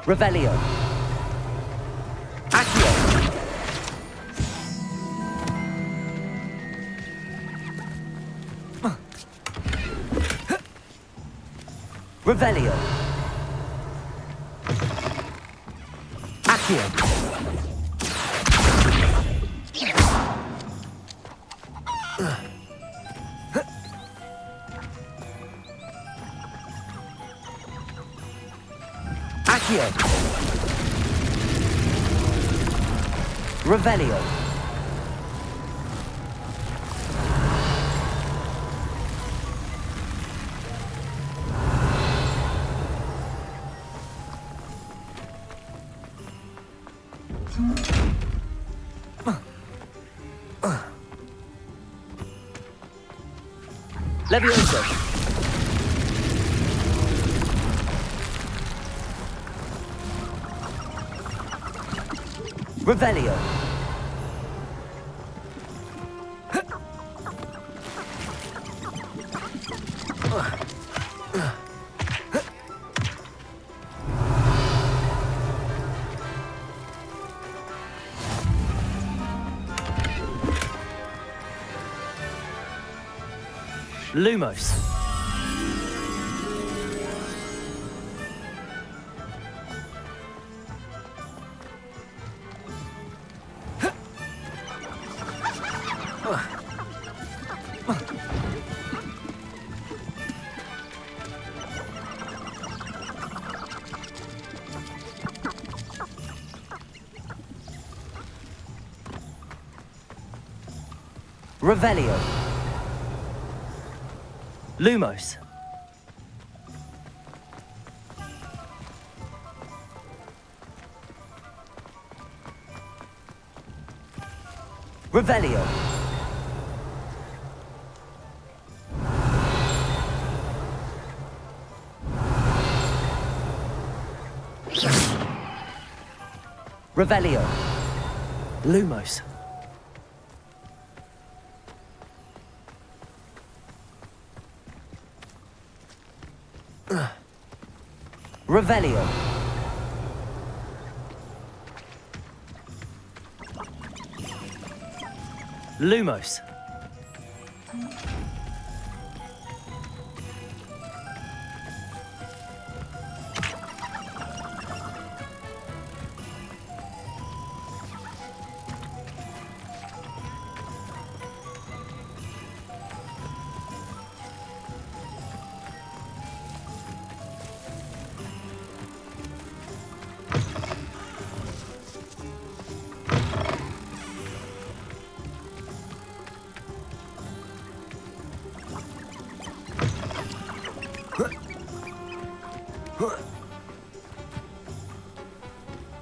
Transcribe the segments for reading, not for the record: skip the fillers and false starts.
Revelio. Accio. Revelio. Accio. Accio. Revelio. Levioso. Revelio. Lumos. Revelio. Lumos. Revelio. Revelio. Lumos. Revelio. Lumos.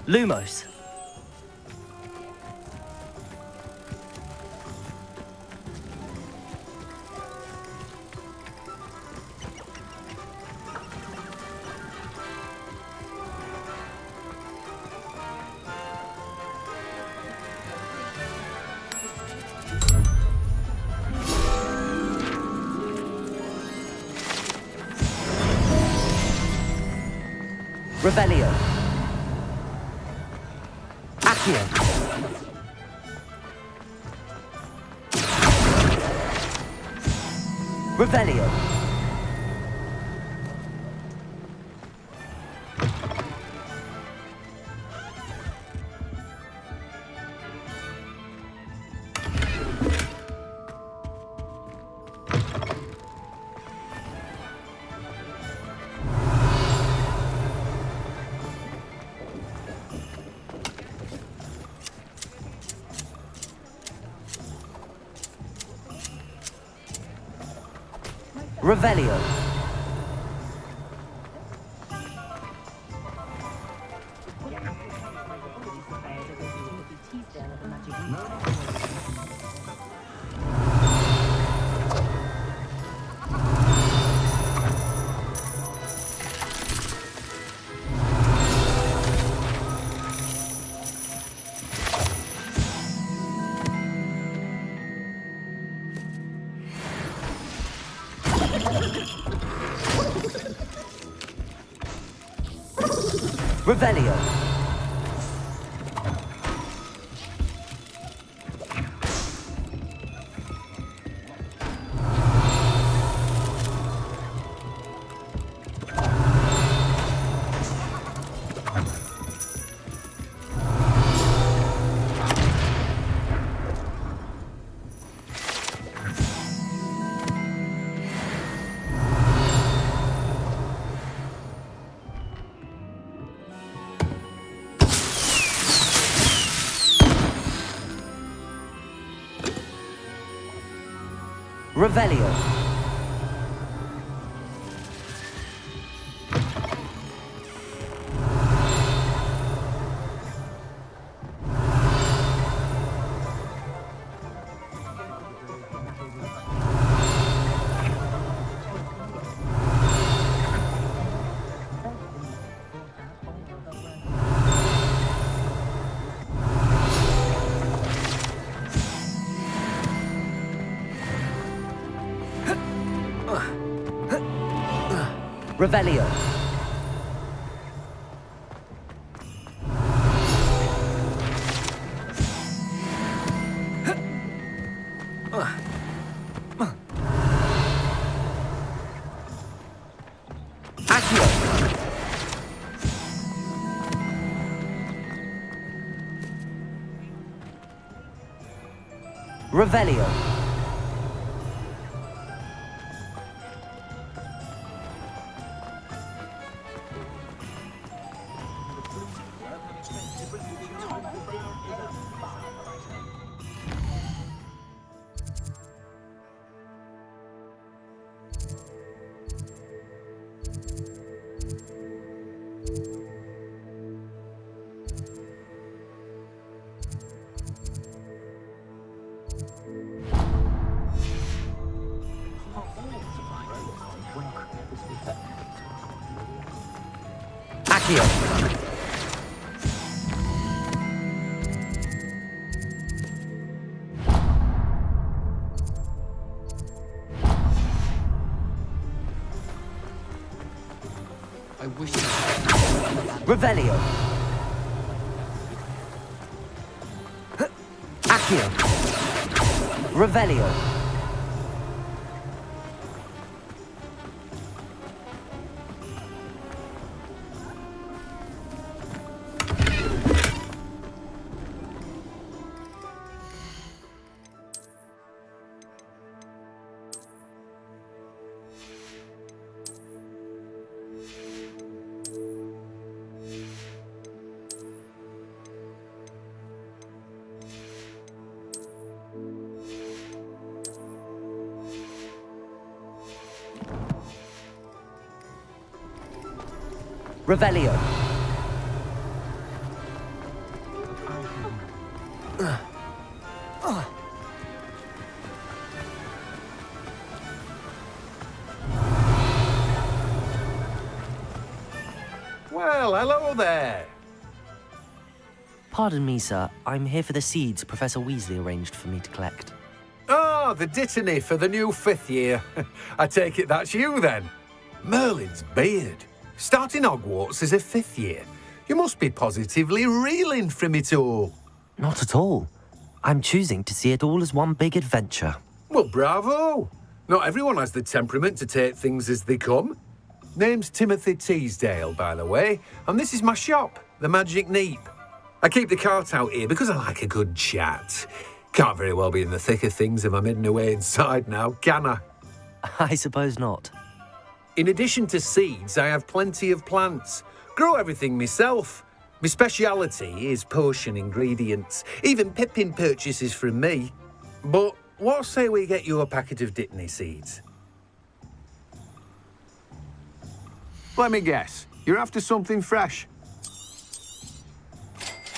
Lumos. Revelio. Accio. Revelio. Revelio. Revelio. Revelio. Revelio. Accio. Revelio. Accio. I wish. Revelio. Accio. Revelio. Revelio. Well, hello there. Pardon me, sir. I'm here for the seeds Professor Weasley arranged for me to collect. Ah, the dittany for the new 5th year. I take it that's you then. Merlin's beard. Starting Hogwarts as a 5th year. You must be positively reeling from it all. Not at all. I'm choosing to see it all as one big adventure. Well, bravo. Not everyone has the temperament to take things as they come. Name's Timothy Teasdale, by the way, and this is my shop, the Magic Neep. I keep the cart out here because I like a good chat. Can't very well be in the thick of things if I'm hidden away inside now, can I? I suppose not. In addition to seeds, I have plenty of plants. Grow everything myself. My speciality is potion ingredients. Even Pippin purchases from me. But what say we get you a packet of Dittany seeds? Let me guess. You're after something fresh.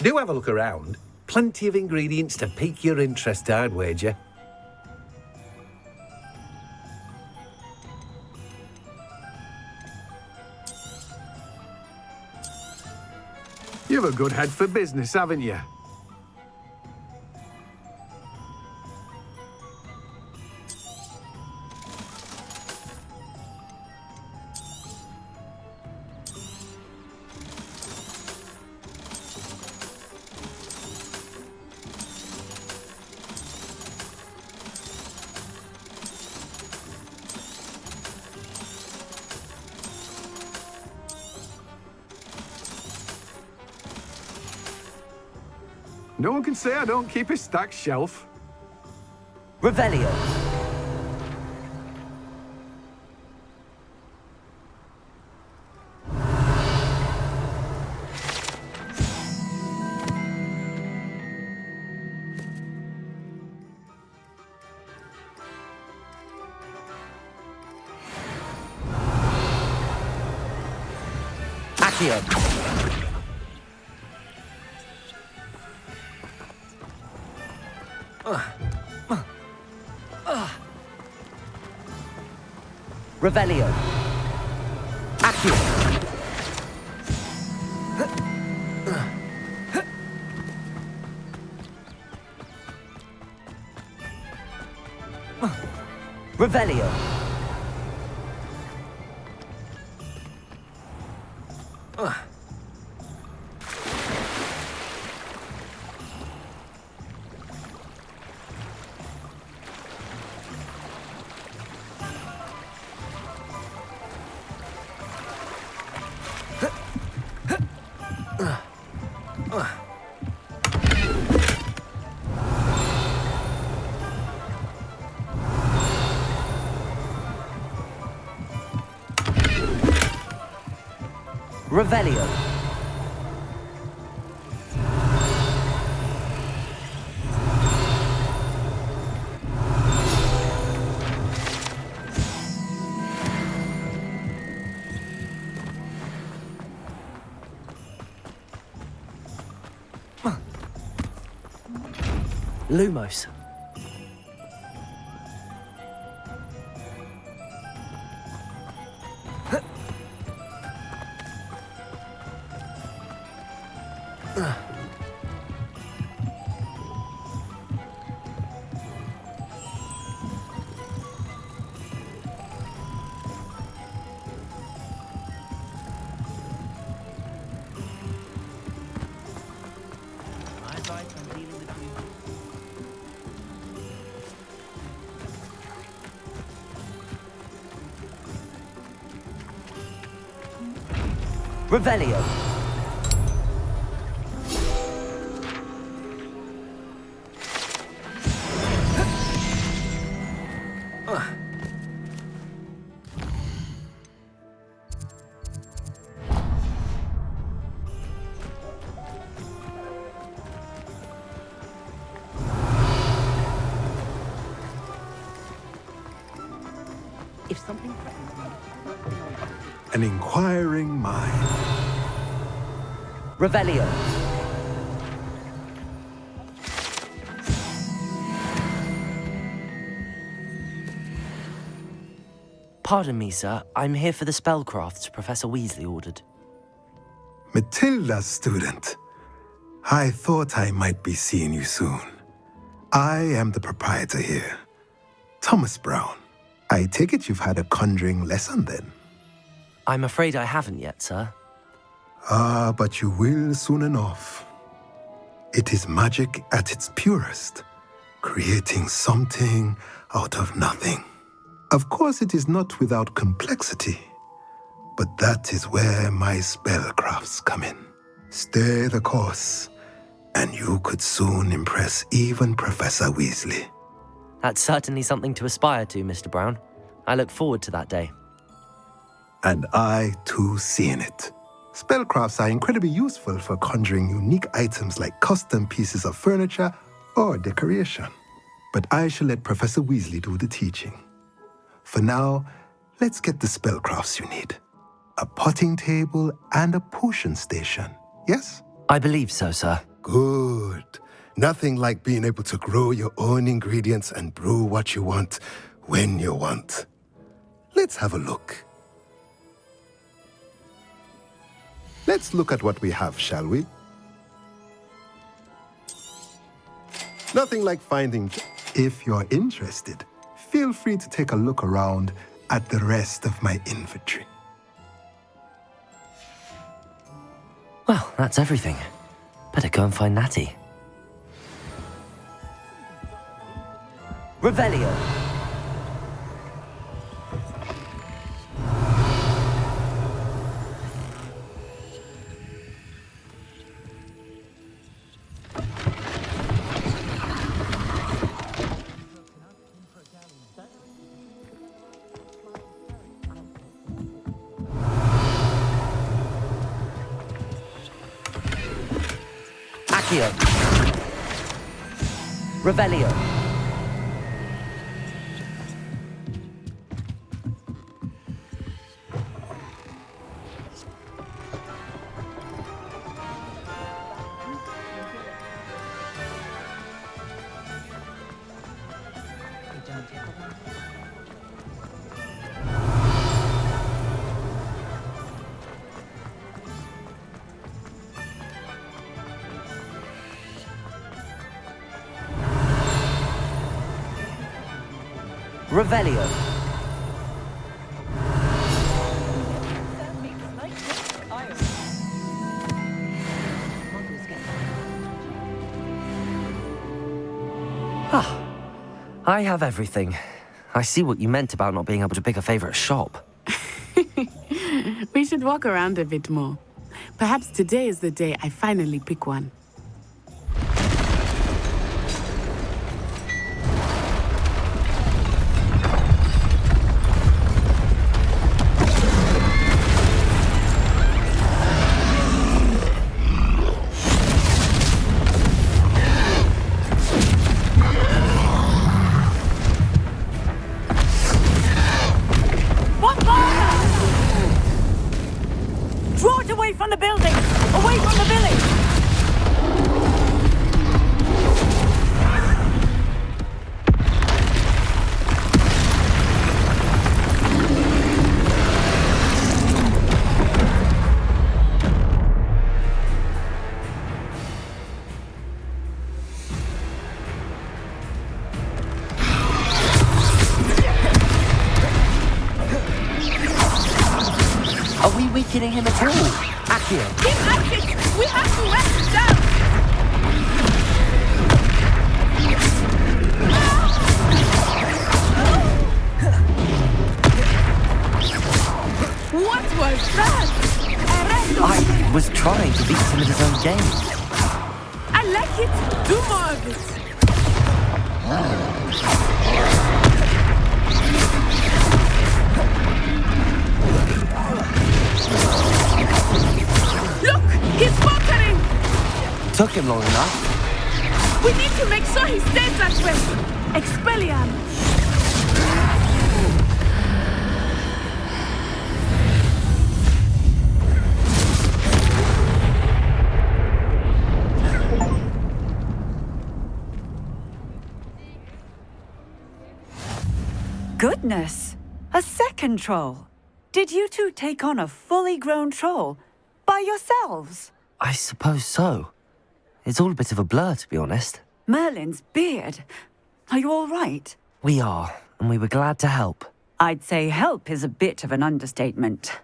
Do have a look around. Plenty of ingredients to pique your interest, I'd wager. You've a good head for business, haven't you? No one can say I don't keep a stacked shelf. Revelio. Accio. Revelio. Accio. Revelio. Revelio. Lumos. Revelio. If something threatens me, An inquiring mind. Revelio. Pardon me, sir. I'm here for the spellcrafts Professor Weasley ordered. Matilda's student. I thought I might be seeing you soon. I am the proprietor here, Thomas Brown. I take it you've had a conjuring lesson then? I'm afraid I haven't yet, sir. Ah, but you will soon enough. It is magic at its purest, creating something out of nothing. Of course, it is not without complexity, but that is where my spellcrafts come in. Stay the course, and you could soon impress even Professor Weasley. That's certainly something to aspire to, Mr. Brown. I look forward to that day. And I, too, seeing it. Spellcrafts are incredibly useful for conjuring unique items like custom pieces of furniture or decoration. But I shall let Professor Weasley do the teaching. For now, let's get the spellcrafts you need. A potting table and a potion station, yes? I believe so, sir. Good. Nothing like being able to grow your own ingredients and brew what you want when you want. Let's have a look. Let's look at what we have, shall we? Nothing like finding... If you're interested, feel free to take a look around at the rest of my inventory. Well, that's everything. Better go and find Natty. Revelio. Accio. Revelio. Revelio. Ah, I have everything. I see what you meant about not being able to pick a favorite shop. We should walk around a bit more. Perhaps today is the day I finally pick one. Draw it away from the building! Away from the village! Are we weakening him at all? Accio. Keep at it! We have to let it down! What was that? I was trying to beat him at his own game. I like it! Do more of it! Look! He's faltering! Took him long enough. We need to make sure he stays that way! Expelliarm! Goodness! A second troll! Did you two take on a fully grown troll? By yourselves? I suppose so. It's all a bit of a blur, to be honest. Merlin's beard. Are you all right? We are, and we were glad to help. I'd say help is a bit of an understatement.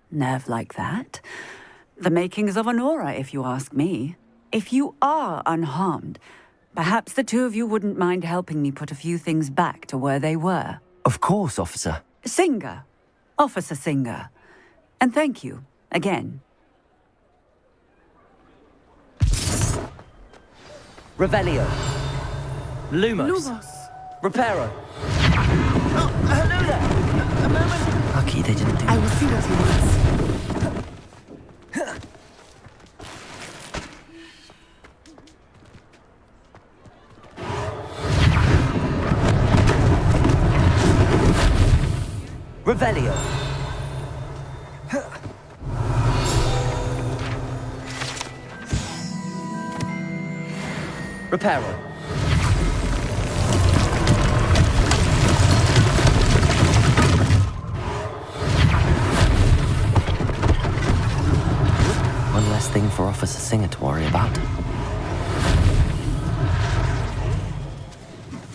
Nerve like that. The makings of an aura, if you ask me. If you are unharmed, perhaps the two of you wouldn't mind helping me put a few things back to where they were. Of course, officer. Singer. Officer Singer. And thank you, again. Revelio. Lumos. Lumos. Reparo. Oh, hello there. A moment. Lucky they didn't do I will see what he wants. Revelio. Reparo. One less thing for Officer Singer to worry about.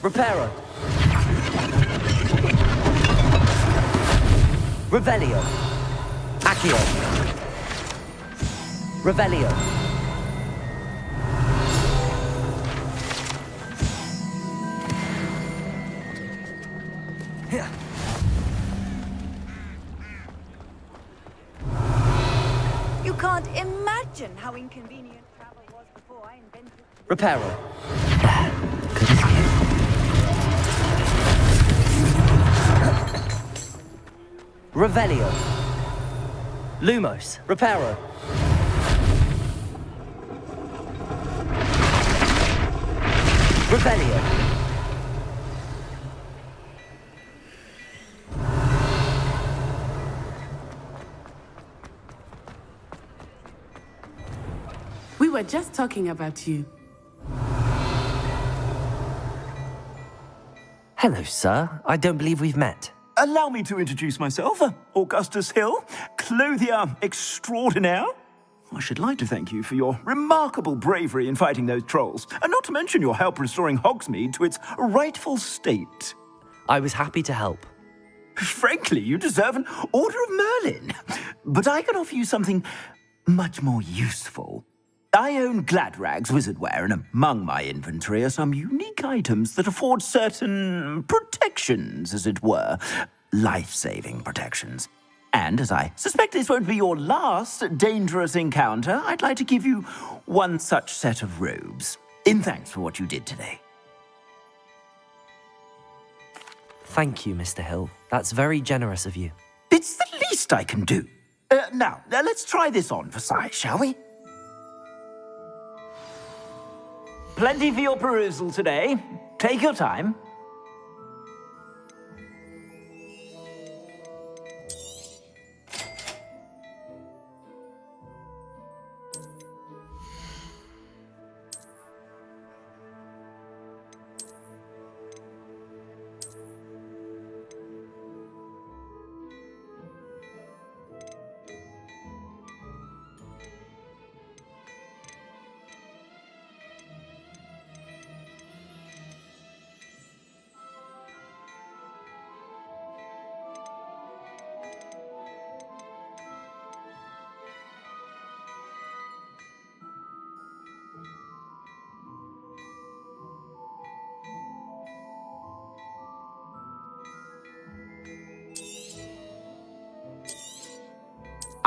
Reparo. Revelio. Accio. Revelio. You can't imagine how inconvenient travel was before I invented... Reparo. Good as new. Revelio. Lumos. Reparo. Revelio. We were just talking about you. Hello, sir. I don't believe we've met. Allow me to introduce myself, Augustus Hill, clothier extraordinaire. I should like to thank you for your remarkable bravery in fighting those trolls, and not to mention your help restoring Hogsmeade to its rightful state. I was happy to help. Frankly, you deserve an Order of Merlin. But I can offer you something much more useful. I own Gladrag's wizardware, and among my inventory are some unique items that afford certain protections, as it were. Life-saving protections. And as I suspect this won't be your last dangerous encounter, I'd like to give you one such set of robes, in thanks for what you did today. Thank you, Mr. Hill. That's very generous of you. It's the least I can do. Now, let's try this on for size, shall we? Plenty for your perusal today. Take your time.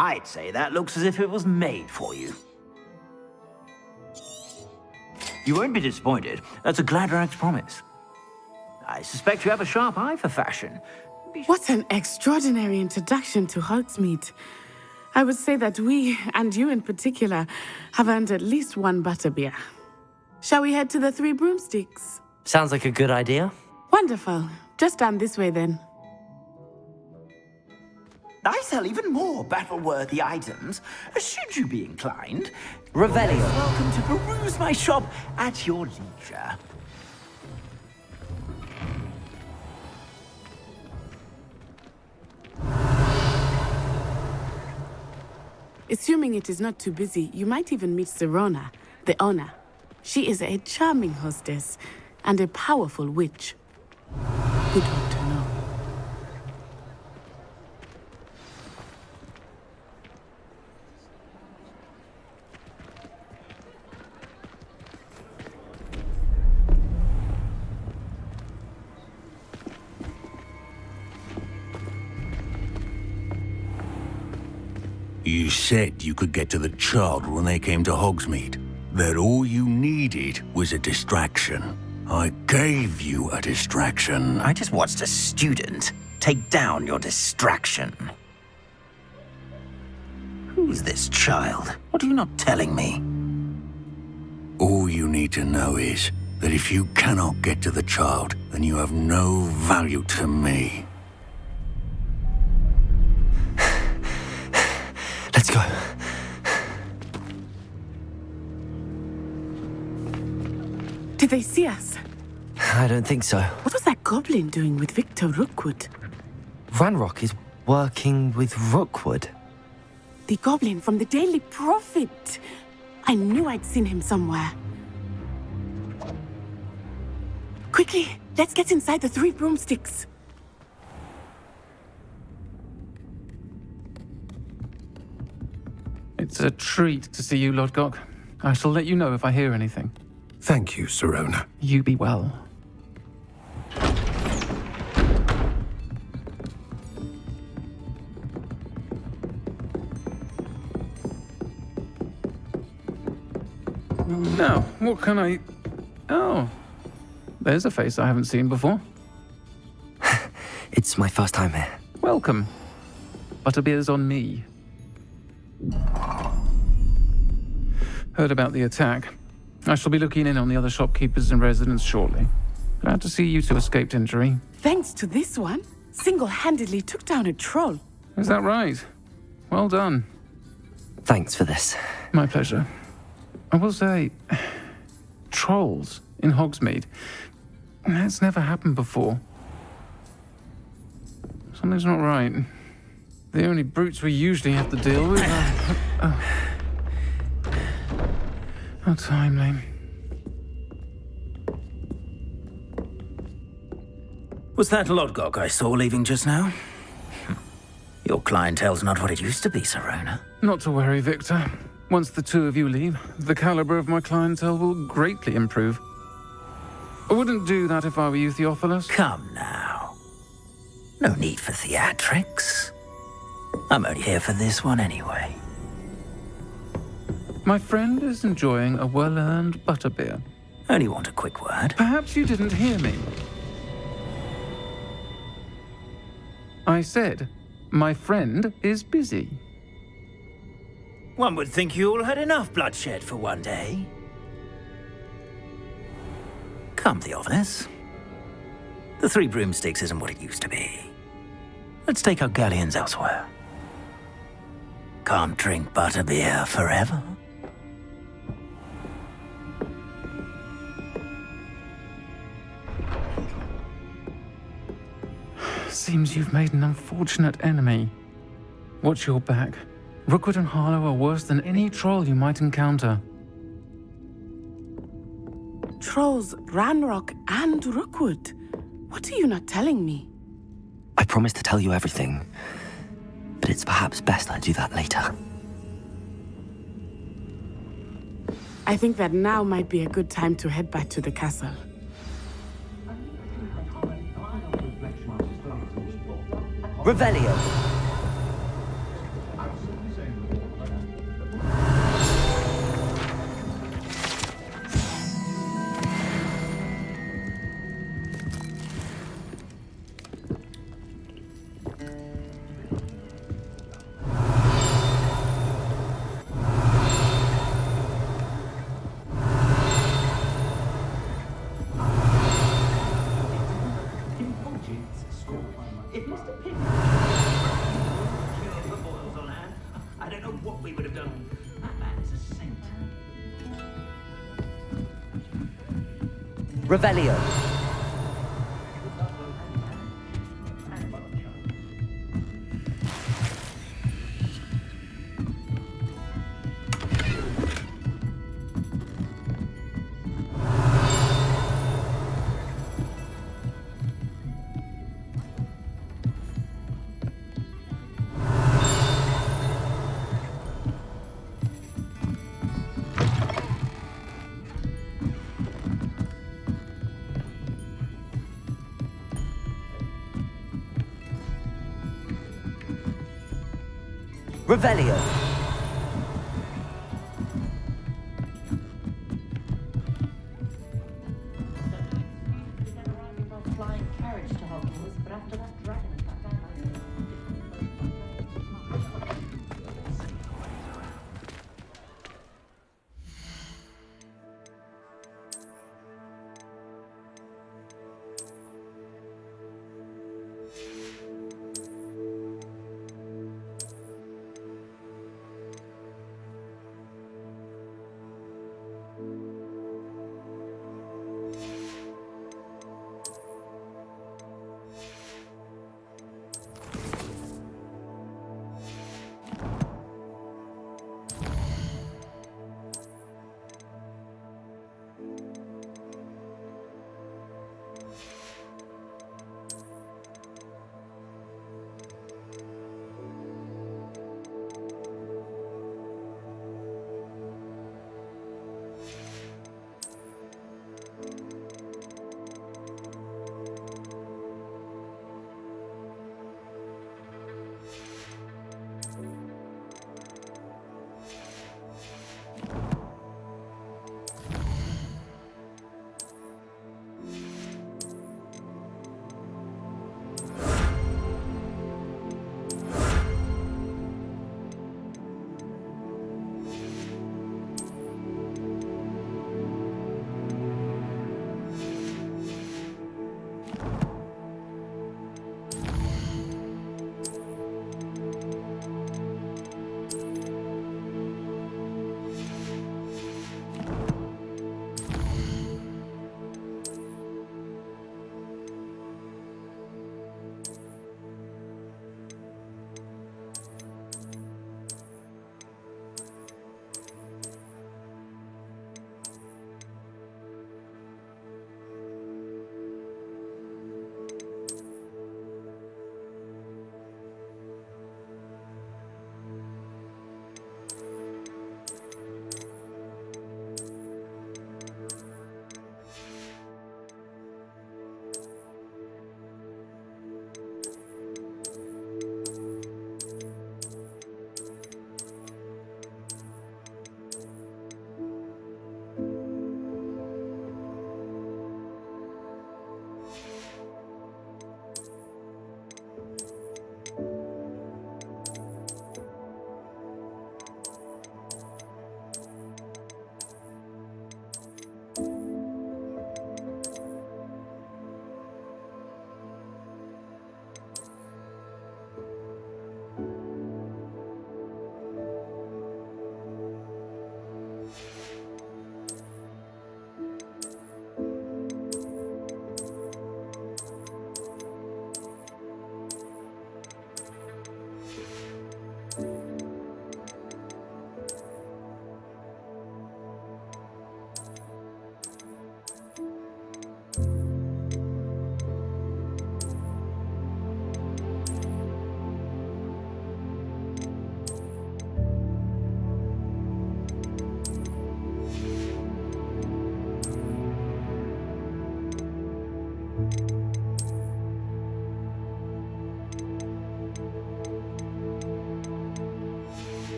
I'd say that looks as if it was made for you. You won't be disappointed. That's a Gladrag's promise. I suspect you have a sharp eye for fashion. What an extraordinary introduction to Hogsmeade. I would say that we, and you in particular, have earned at least one butterbeer. Shall we head to the Three Broomsticks? Sounds like a good idea. Wonderful. Just down this way then. I sell even more battle-worthy items, should you be inclined. Revelio. Welcome to peruse my shop at your leisure. Assuming it is not too busy, you might even meet Sirona, the owner. She is a charming hostess and a powerful witch. Good one to know. You said you could get to the child when they came to Hogsmeade. That all you needed was a distraction. I gave you a distraction. I just watched a student take down your distraction. Who's this child? What are you not telling me? All you need to know is that if you cannot get to the child, then you have no value to me. Let's go. Did they see us? I don't think so. What was that goblin doing with Victor Rookwood? Ranrock is working with Rookwood. The goblin from the Daily Prophet. I knew I'd seen him somewhere. Quickly, let's get inside the Three Broomsticks. It's a treat to see you, Lodgok. I shall let you know if I hear anything. Thank you, Sirona. You be well. Now, what can I... Oh, there's a face I haven't seen before. It's my first time here. Welcome. Butterbeer's on me. Heard about the attack. I shall be looking in on the other shopkeepers and residents shortly. Glad to see you two escaped injury. Thanks to this one, single-handedly took down a troll. Is that right? Well done. Thanks for this. My pleasure. I will say, trolls in Hogsmeade. That's never happened before. Something's not right. The only brutes we usually have to deal with are... How timely. Was that Lodgok I saw leaving just now? Your clientele's not what it used to be, Serona. Not to worry, Victor. Once the two of you leave, the caliber of my clientele will greatly improve. I wouldn't do that if I were you, Theophilus. Come now. No need for theatrics. I'm only here for this one anyway. My friend is enjoying a well-earned butterbeer. Only want a quick word. Perhaps you didn't hear me. I said, my friend is busy. One would think you all had enough bloodshed for one day. Come, Theophilus. The Three Broomsticks isn't what it used to be. Let's take our galleons elsewhere. Can't drink butterbeer forever. Seems you've made an unfortunate enemy. Watch your back. Rookwood and Harlow are worse than any troll you might encounter. Trolls, Ranrock, and Rookwood. What are you not telling me? I promise to tell you everything, but it's perhaps best I do that later. I think that now might be a good time to head back to the castle. Revelio! I don't know what we would have done. That man is a saint. Revelio! Revelio!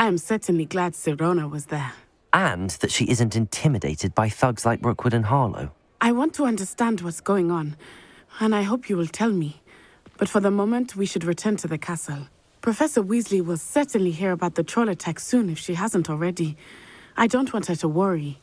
I am certainly glad Sirona was there. And that she isn't intimidated by thugs like Rookwood and Harlow. I want to understand what's going on, and I hope you will tell me. But for the moment, we should return to the castle. Professor Weasley will certainly hear about the troll attack soon if she hasn't already. I don't want her to worry.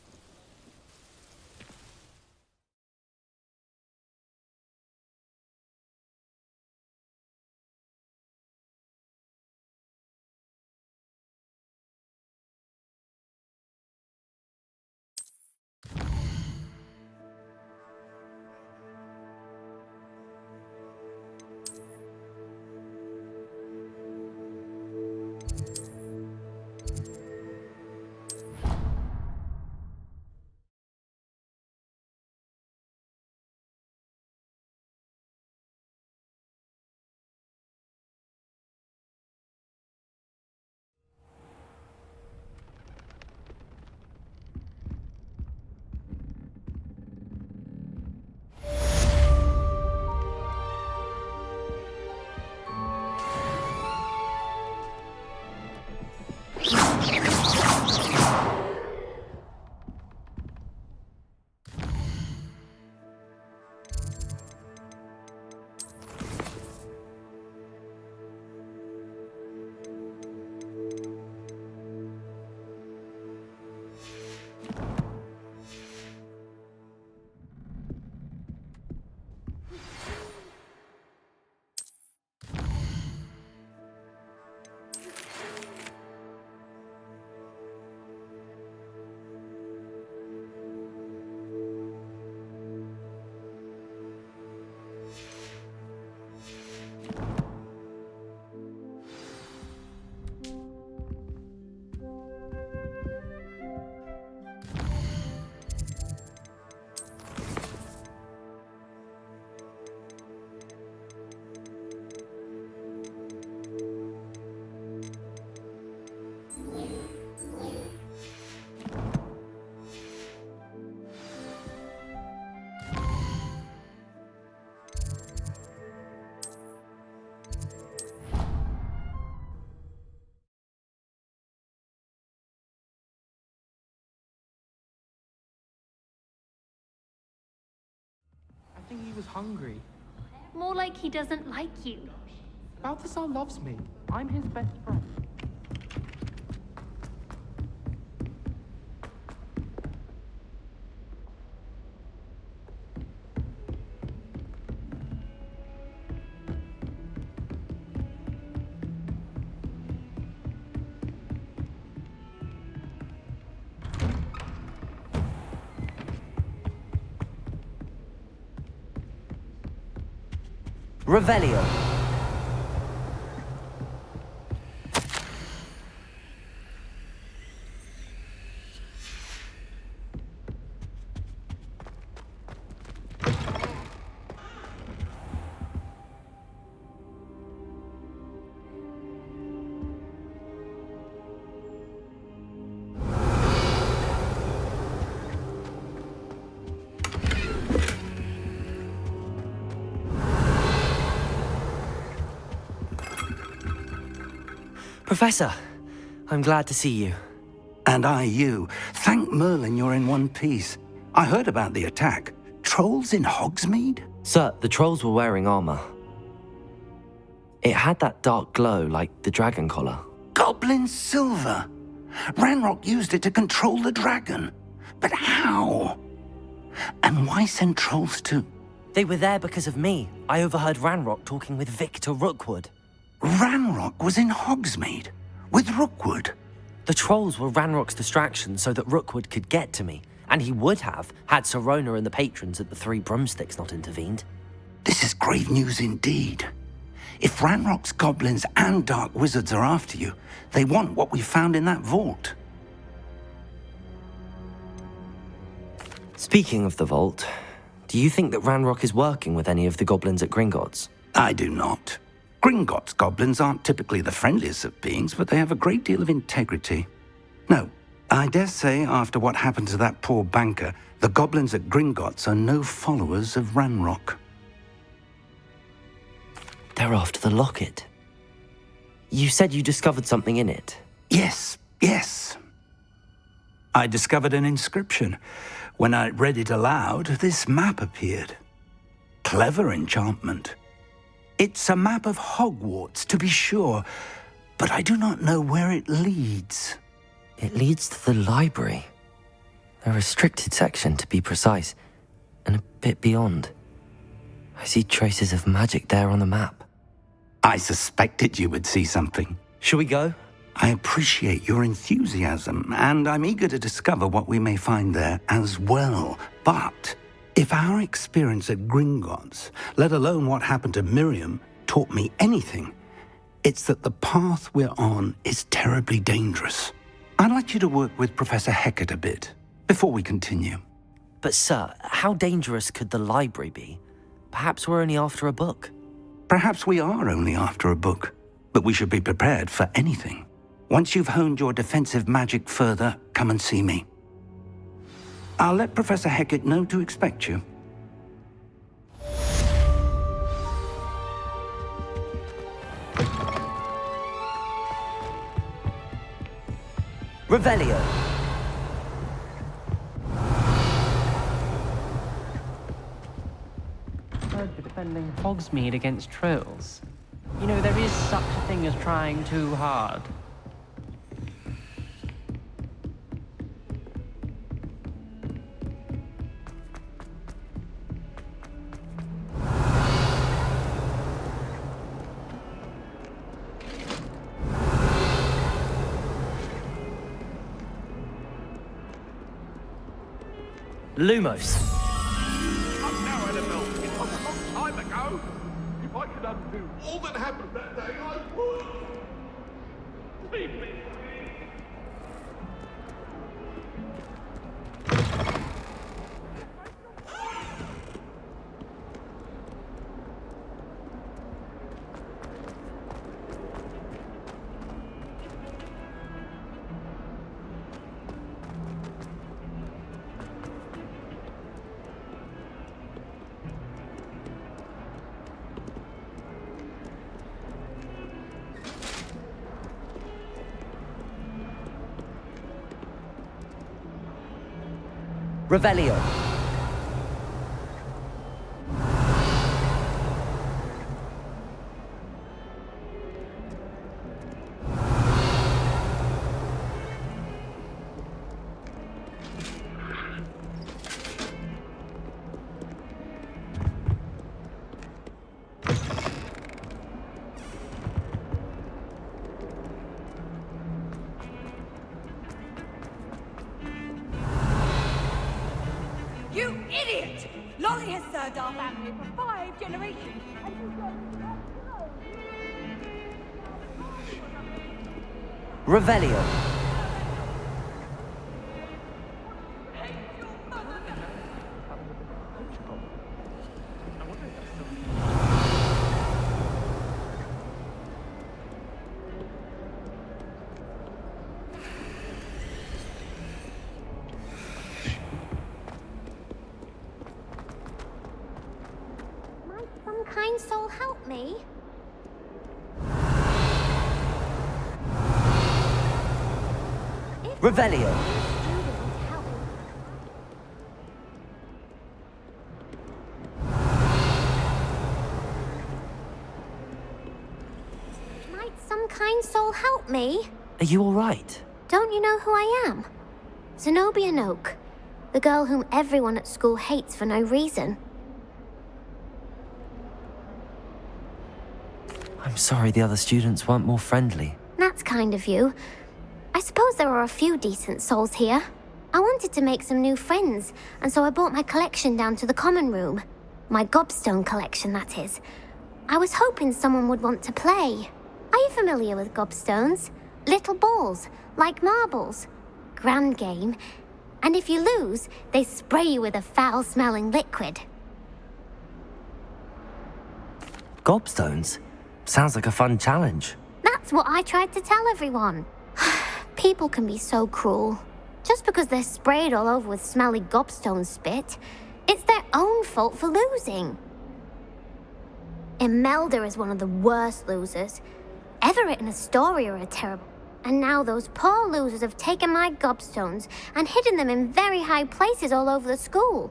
I think he was hungry. More like he doesn't like you. Balthazar loves me. I'm his best friend. Revelio. Professor, I'm glad to see you. And I you. Thank Merlin you're in one piece. I heard about the attack. Trolls in Hogsmeade? Sir, the trolls were wearing armor. It had that dark glow like the dragon collar. Goblin silver. Ranrock used it to control the dragon. But how? And why send trolls to... They were there because of me. I overheard Ranrock talking with Victor Rookwood. Ranrock was in Hogsmeade with Rookwood. The trolls were Ranrock's distraction so that Rookwood could get to me, and he would have had Sirona and the patrons at the Three Broomsticks not intervened. This is grave news indeed. If Ranrock's goblins and dark wizards are after you, they want what we found in that vault. Speaking of the vault, do you think that Ranrock is working with any of the goblins at Gringotts? I do not. Gringotts goblins aren't typically the friendliest of beings, but they have a great deal of integrity. No, I dare say after what happened to that poor banker, the goblins at Gringotts are no followers of Ranrock. They're after the locket. You said you discovered something in it. Yes, yes. I discovered an inscription. When I read it aloud, this map appeared. Clever enchantment. It's a map of Hogwarts, to be sure, but I do not know where it leads. It leads to the library. A restricted section, to be precise, and a bit beyond. I see traces of magic there on the map. I suspected you would see something. Shall we go? I appreciate your enthusiasm, and I'm eager to discover what we may find there as well. But if our experience at Gringotts, let alone what happened to Miriam, taught me anything, it's that the path we're on is terribly dangerous. I'd like you to work with Professor Hecat a bit before we continue. But sir, how dangerous could the library be? Perhaps we're only after a book. Perhaps we are only after a book, but we should be prepared for anything. Once you've honed your defensive magic further, come and see me. I'll let Professor Hecat know to expect you. Revelio. Heard you're defending Hogsmeade against trolls. You know, there is such a thing as trying too hard. Lumos. Now, Annabelle, it was a long time ago. If I could undo all that happened that day, I would. Leave me. Revelio. You idiot! Lolly has served our family for 5 generations. Revelio. Some kind soul help me? Revelio. Might some kind soul help me? Are you all right? Don't you know who I am? Zenobia Noak, the girl whom everyone at school hates for no reason. I'm sorry the other students weren't more friendly. That's kind of you. I suppose there are a few decent souls here. I wanted to make some new friends, and so I brought my collection down to the common room. My gobstone collection, that is. I was hoping someone would want to play. Are you familiar with gobstones? Little balls, like marbles. Grand game. And if you lose, they spray you with a foul-smelling liquid. Gobstones? Sounds like a fun challenge. That's what I tried to tell everyone. People can be so cruel. Just because they're sprayed all over with smelly gobstone spit, it's their own fault for losing. Imelda is one of the worst losers. Everett and Astoria are terrible. And now those poor losers have taken my gobstones and hidden them in very high places all over the school.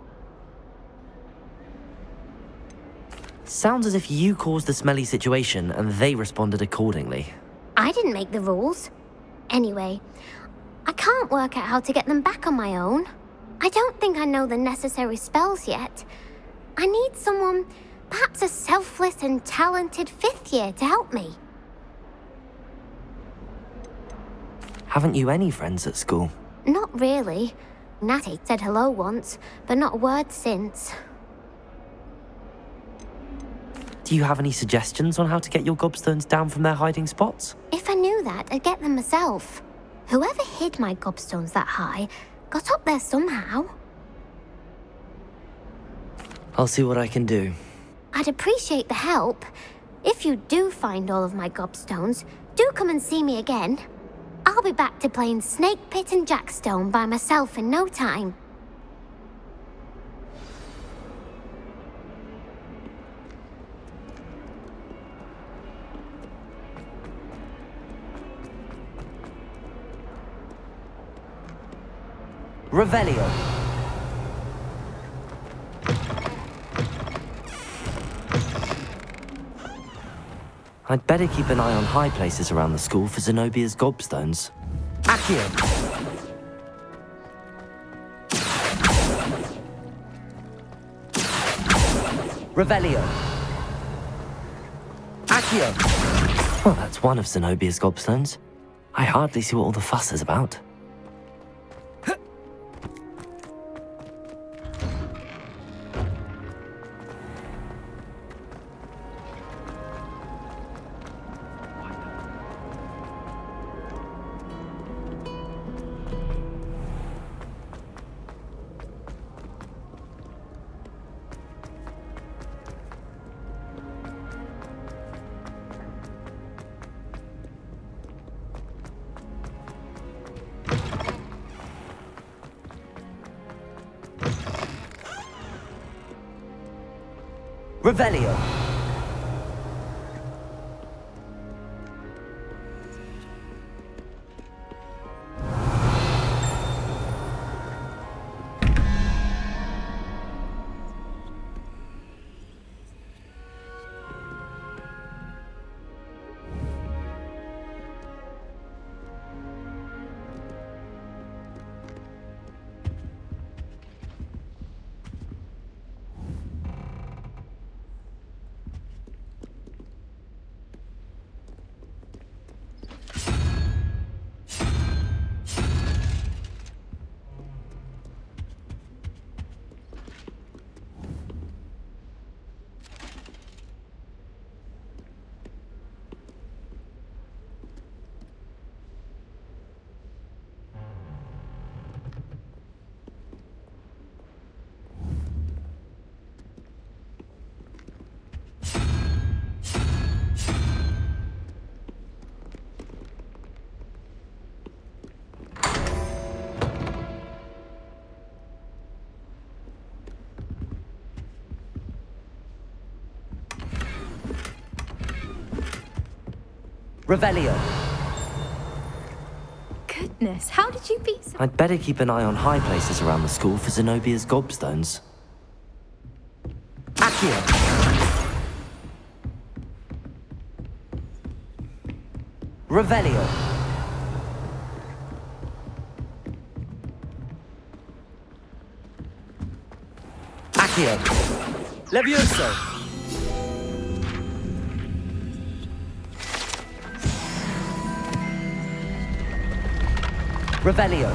Sounds as if you caused the smelly situation and they responded accordingly. I didn't make the rules. Anyway, I can't work out how to get them back on my own. I don't think I know the necessary spells yet. I need someone, perhaps a selfless and talented 5th year to help me. Haven't you any friends at school? Not really. Natty said hello once, but not a word since. Do you have any suggestions on how to get your gobstones down from their hiding spots? If I knew that, I'd get them myself. Whoever hid my gobstones that high got up there somehow. I'll see what I can do. I'd appreciate the help. If you do find all of my gobstones, do come and see me again. I'll be back to playing Snake Pit and Jackstone by myself in no time. Revelio. I'd better keep an eye on high places around the school for Zenobia's gobstones. Accio! Revelio. Accio! Well, that's one of Zenobia's gobstones. I hardly see what all the fuss is about. Revelio. Revelio. Goodness, how did you beat so... I'd better keep an eye on high places around the school for Zenobia's gobstones. Accio. Revelio. Accio. Levioso. Revelio.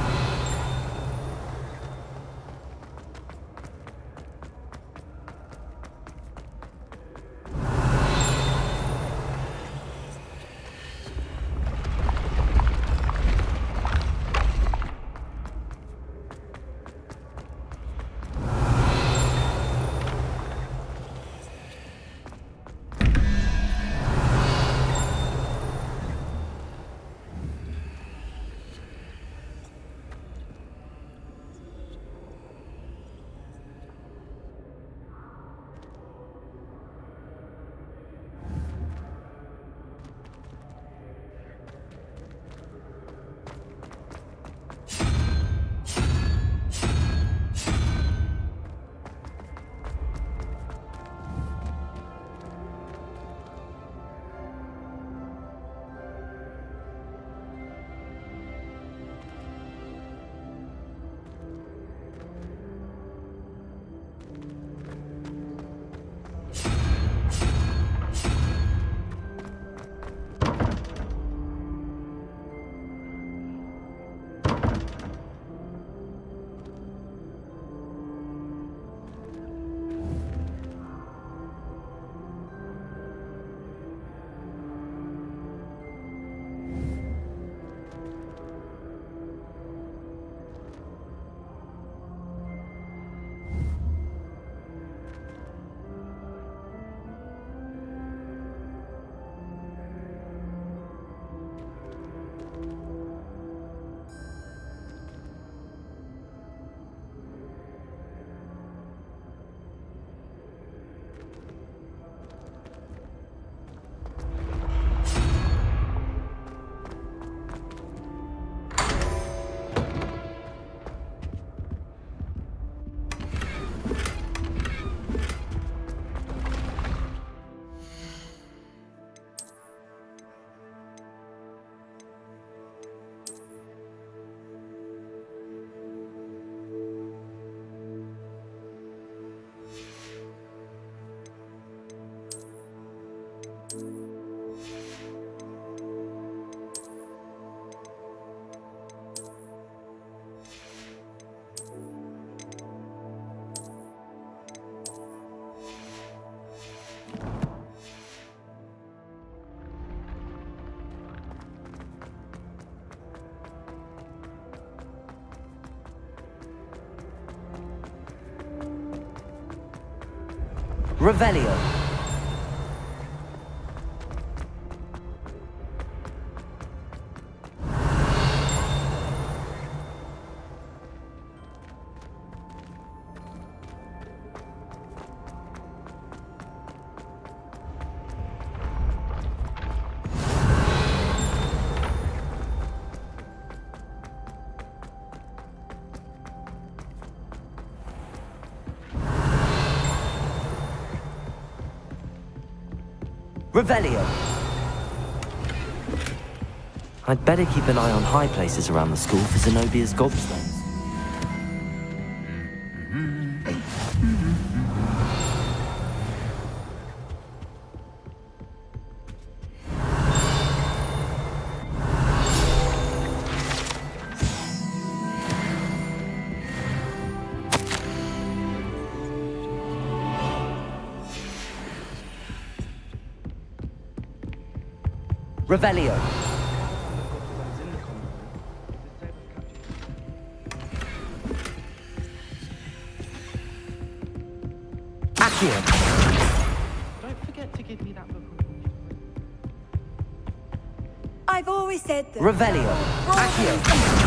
Revelio. Revelio. I'd better keep an eye on high places around the school for Zenobia's gobstones. Revelio. Accio. Don't forget to give me that book. I've always said that. Revelio. Accio.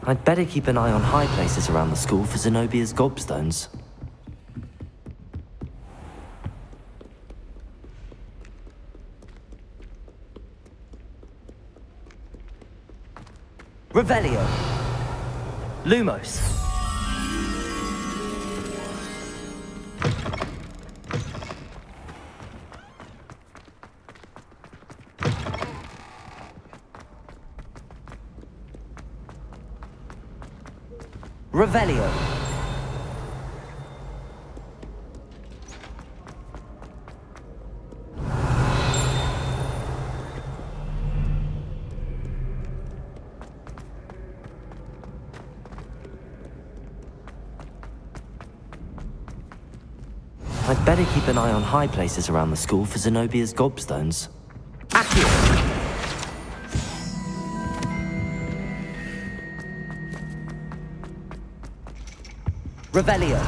I'd better keep an eye on high places around the school for Zenobia's gobstones. Revelio. Lumos. Revelio. I'd better keep an eye on high places around the school for Zenobia's gobstones. Accio. Revelio.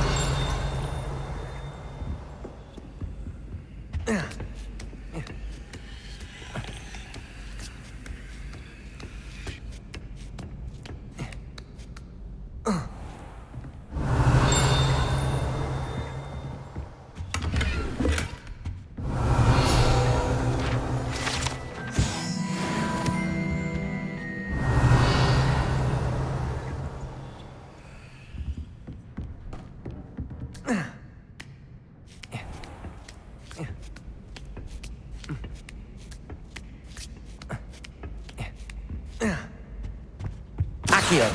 Accio.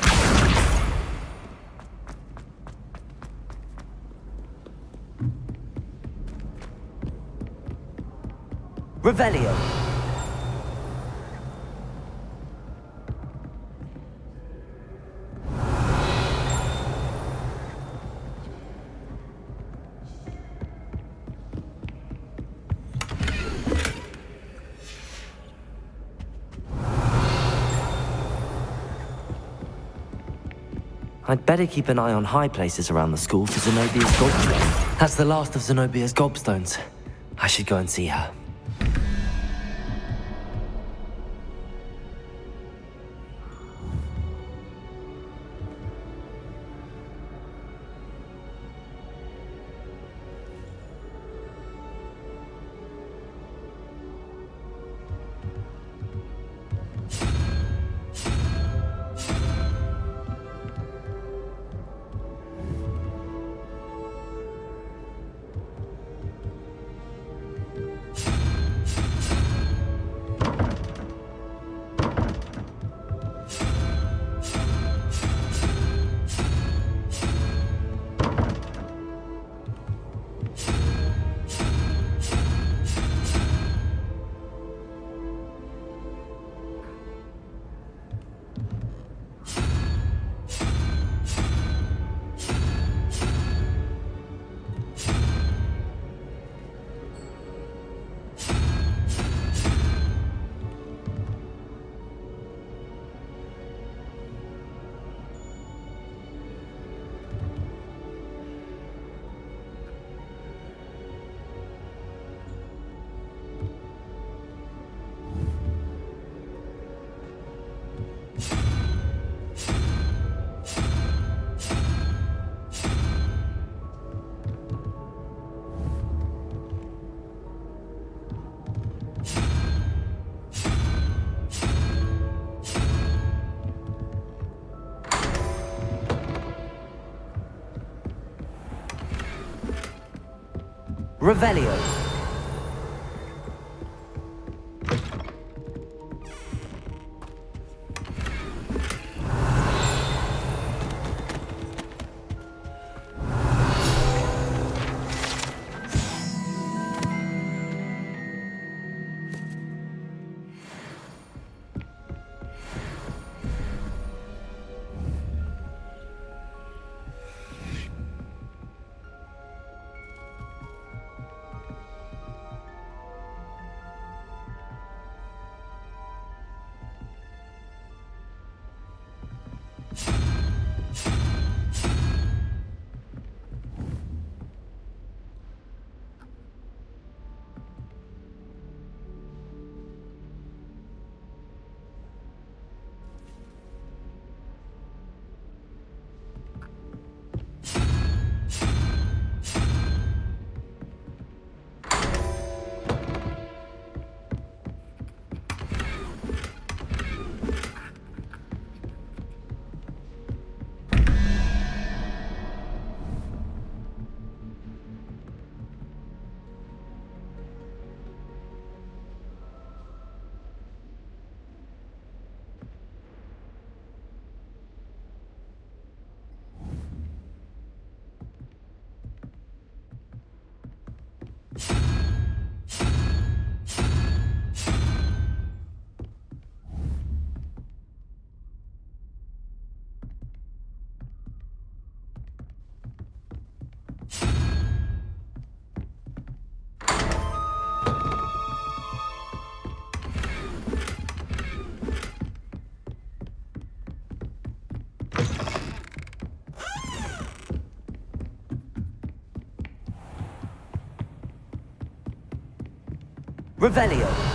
Revelio. I'd better keep an eye on high places around the school for Zenobia's gobstones. That's the last of Zenobia's gobstones. I should go and see her. Revelio. Revelio.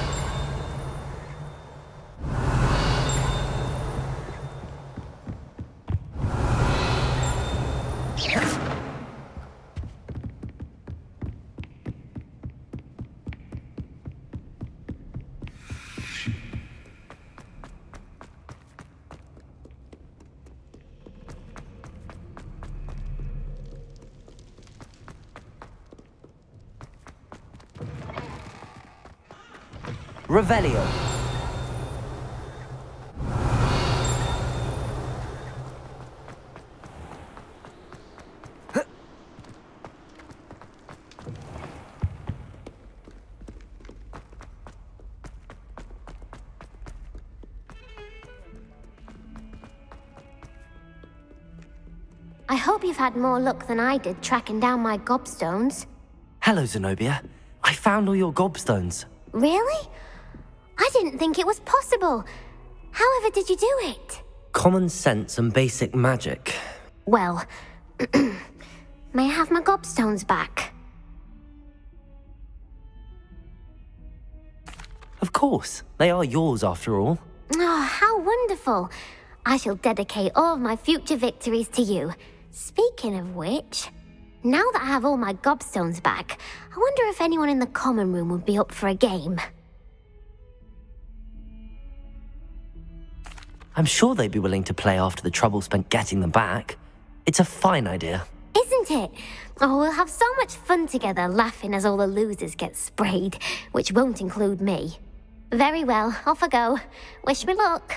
Revelio. I hope you've had more luck than I did tracking down my gobstones. Hello, Zenobia. I found all your gobstones. Really? I didn't think it was possible. However did you do it? Common sense and basic magic. Well, may I have my gobstones back? Of course. They are yours after all. Oh, how wonderful. I shall dedicate all of my future victories to you. Speaking of which, now that I have all my gobstones back, I wonder if anyone in the common room would be up for a game. I'm sure they'd be willing to play after the trouble spent getting them back. It's a fine idea. Isn't it? Oh, we'll have so much fun together laughing as all the losers get sprayed, which won't include me. Very well, off I go. Wish me luck.